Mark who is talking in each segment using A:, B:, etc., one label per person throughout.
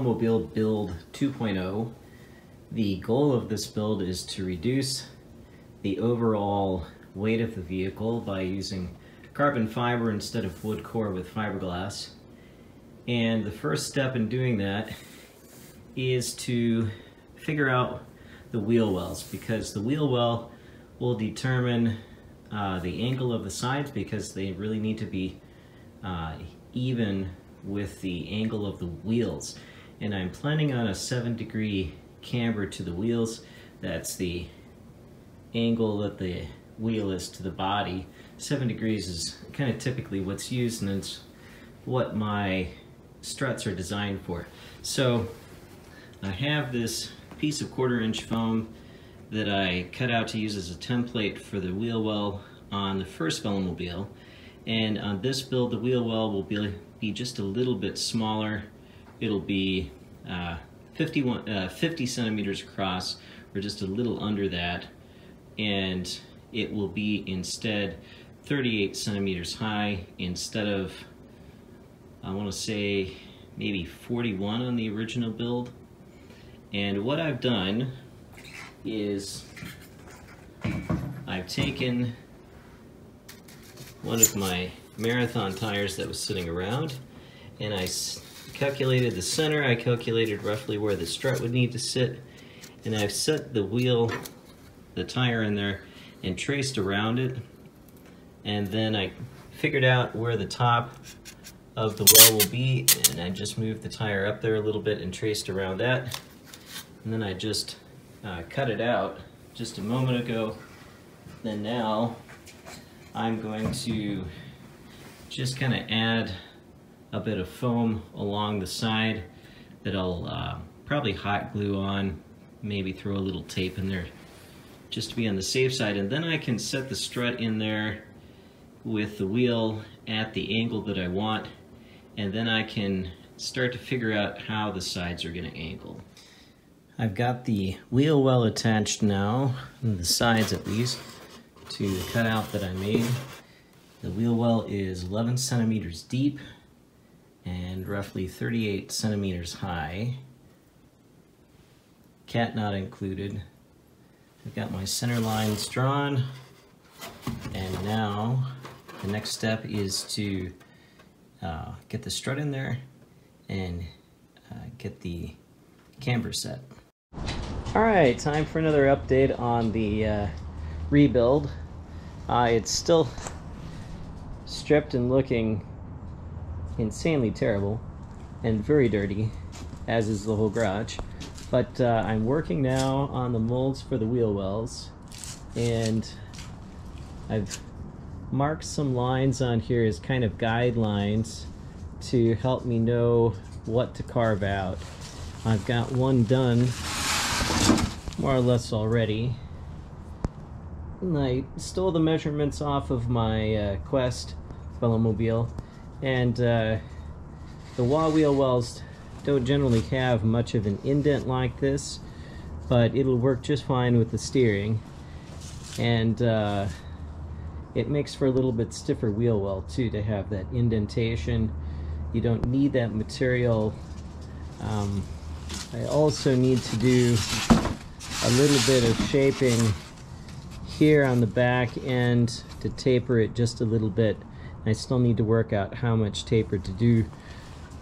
A: Velomobile Build 2.0. The goal of this build is to reduce the overall weight of the vehicle by using carbon fiber instead of wood core with fiberglass. And the first step in doing that is to figure out the wheel wells, because the wheel well will determine the angle of the sides, because they really need to be even with the angle of the wheels. And I'm planning on a 7-degree camber to the wheels. That's the angle that the wheel is to the body. 7 degrees is kind of typically what's used, and it's what my struts are designed for. So I have this piece of 1/4-inch foam that I cut out to use as a template for the wheel well on the first Velomobile. And on this build, the wheel well will be just a little bit smaller. It'll be 50 centimeters across, or just a little under that. And it will be instead 38 centimeters high instead of, I want to say, maybe 41 on the original build. And what I've done is I've taken one of my marathon tires that was sitting around, and I calculated the center. I calculated roughly where the strut would need to sit, and I've set the tire in there and traced around it. And then I figured out where the top of the well will be, and I just moved the tire up there a little bit and traced around that. And then I just cut it out just a moment ago. Then now I'm going to just kind of add a bit of foam along the side that I'll probably hot glue on, maybe throw a little tape in there just to be on the safe side. And then I can set the strut in there with the wheel at the angle that I want, and then I can start to figure out how the sides are going to angle. I've got the wheel well attached now, on the sides at least, to the cutout that I made. The wheel well is 11 centimeters deep and roughly 38 centimeters high, cat knot included. I've got my center lines drawn, and now the next step is to get the strut in there and get the camber set. Alright, time for another update on the rebuild. It's still stripped and looking insanely terrible and very dirty, as is the whole garage. But I'm working now on the molds for the wheel wells, and I've marked some lines on here as kind of guidelines to help me know what to carve out. I've got one done more or less already. And I stole the measurements off of my Quest Velomobile, and the WAW wheel wells don't generally have much of an indent like this, but it'll work just fine with the steering, and it makes for a little bit stiffer wheel well too, to have that indentation. You don't need that material. I also need to do a little bit of shaping here on the back end to taper it just a little bit. I still need to work out how much taper to do,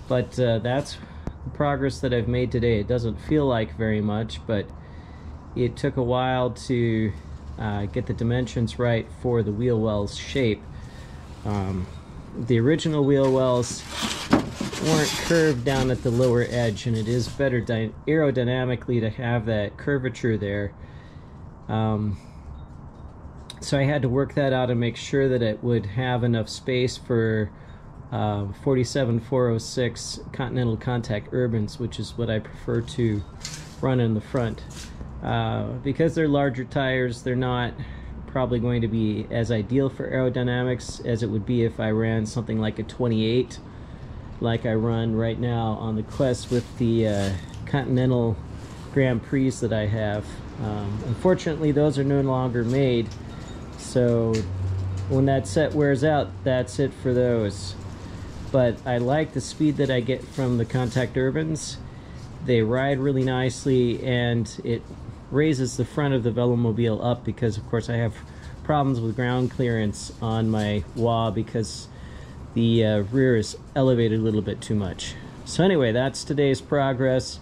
A: but that's the progress that I've made today. It doesn't feel like very much, but it took a while to get the dimensions right for the wheel wells shape. The original wheel wells weren't curved down at the lower edge, and it is better aerodynamically to have that curvature there. So I had to work that out and make sure that it would have enough space for 47406 Continental Contact Urbans, which is what I prefer to run in the front. Because they're larger tires, they're not probably going to be as ideal for aerodynamics as it would be if I ran something like a 28, like I run right now on the Quest with the Continental Grand Prix that I have. Unfortunately, those are no longer made, so when that set wears out, that's it for those. But I like the speed that I get from the Contact Urbans, They ride really nicely, and it raises the front of the Velomobile up because, of course, I have problems with ground clearance on my WAW because the rear is elevated a little bit too much. So anyway, that's today's progress,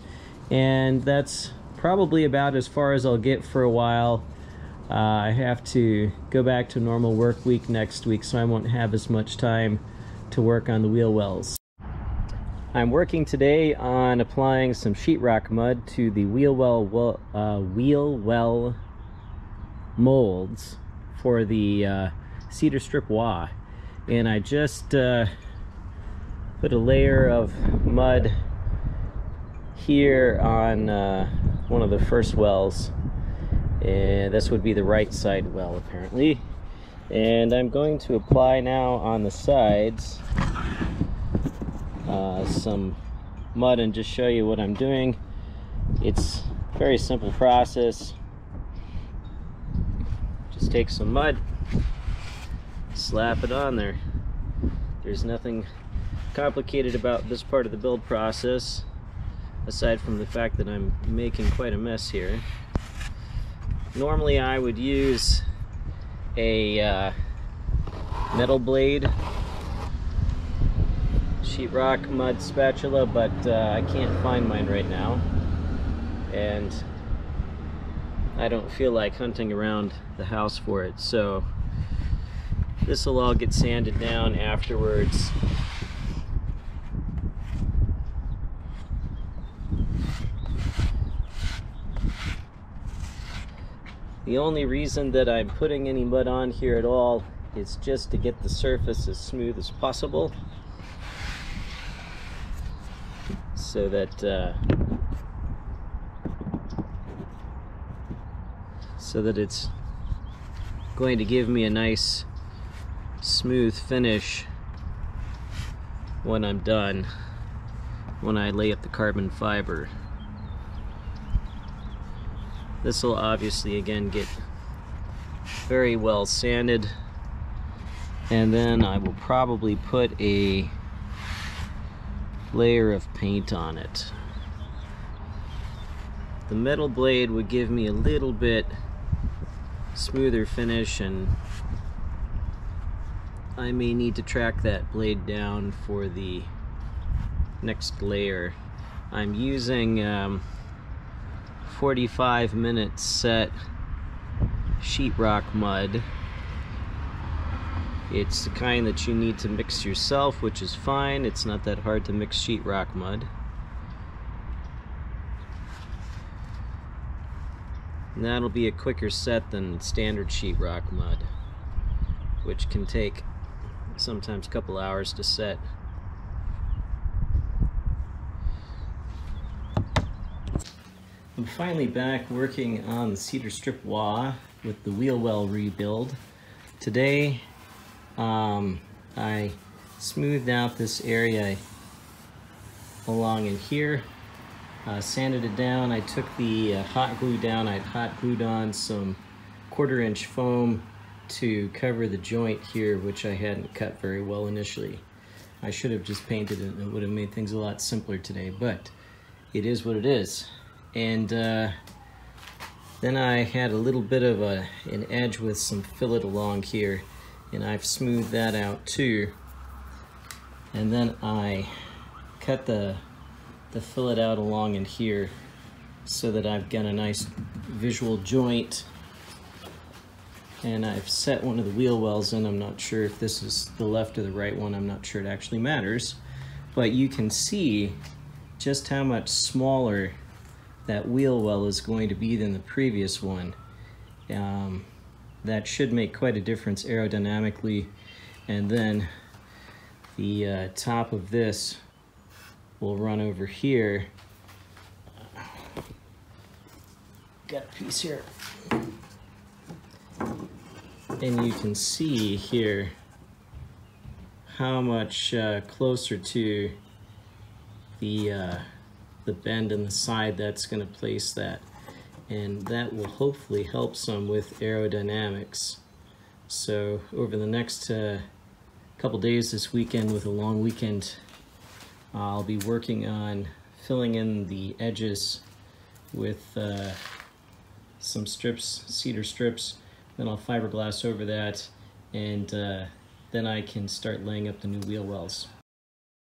A: and that's probably about as far as I'll get for a while. I have to go back to normal work week next week, so I won't have as much time to work on the wheel wells. I'm working today on applying some sheetrock mud to the wheel well molds for the Cedar Strip WAW, and I just put a layer of mud here on one of the first wells, and this would be the right side well apparently, and I'm going to apply now on the sides some mud and just show you what I'm doing. It's a very simple process. Just take some mud, slap it on there. There's nothing complicated about this part of the build process, aside from the fact that I'm making quite a mess here. Normally I would use a metal blade sheetrock mud spatula, but I can't find mine right now, and I don't feel like hunting around the house for it, so this will all get sanded down afterwards. The only reason that I'm putting any mud on here at all is just to get the surface as smooth as possible, so that it's going to give me a nice smooth finish when I'm done, when I lay up the carbon fiber. This will obviously again get very well sanded, and then I will probably put a layer of paint on it. The metal blade would give me a little bit smoother finish, and I may need to track that blade down for the next layer. I'm using 45-minute set sheetrock mud. It's the kind that you need to mix yourself, which is fine. It's not that hard to mix sheetrock mud. And that'll be a quicker set than standard sheetrock mud, which can take sometimes a couple hours to set. I'm finally back working on the Cedar Strip WAW with the wheel well rebuild. Today I smoothed out this area along in here, sanded it down. I took the hot glue down. I'd hot glued on some 1/4 inch foam to cover the joint here, which I hadn't cut very well initially. I should have just painted it, and it would have made things a lot simpler today, but it is what it is. And then I had a little bit of an edge with some fillet along here, and I've smoothed that out too. And then I cut the fillet out along in here so that I've got a nice visual joint. And I've set one of the wheel wells in. I'm not sure if this is the left or the right one. I'm not sure it actually matters. But you can see just how much smaller that wheel well is going to be than the previous one. That should make quite a difference aerodynamically. And then the top of this will run over here. Got a piece here. And you can see here how much closer to the bend in the side that's going to place that, and that will hopefully help some with aerodynamics. So over the next couple days this weekend, with a long weekend, I'll be working on filling in the edges with some strips, cedar strips. Then I'll fiberglass over that, and then I can start laying up the new wheel wells.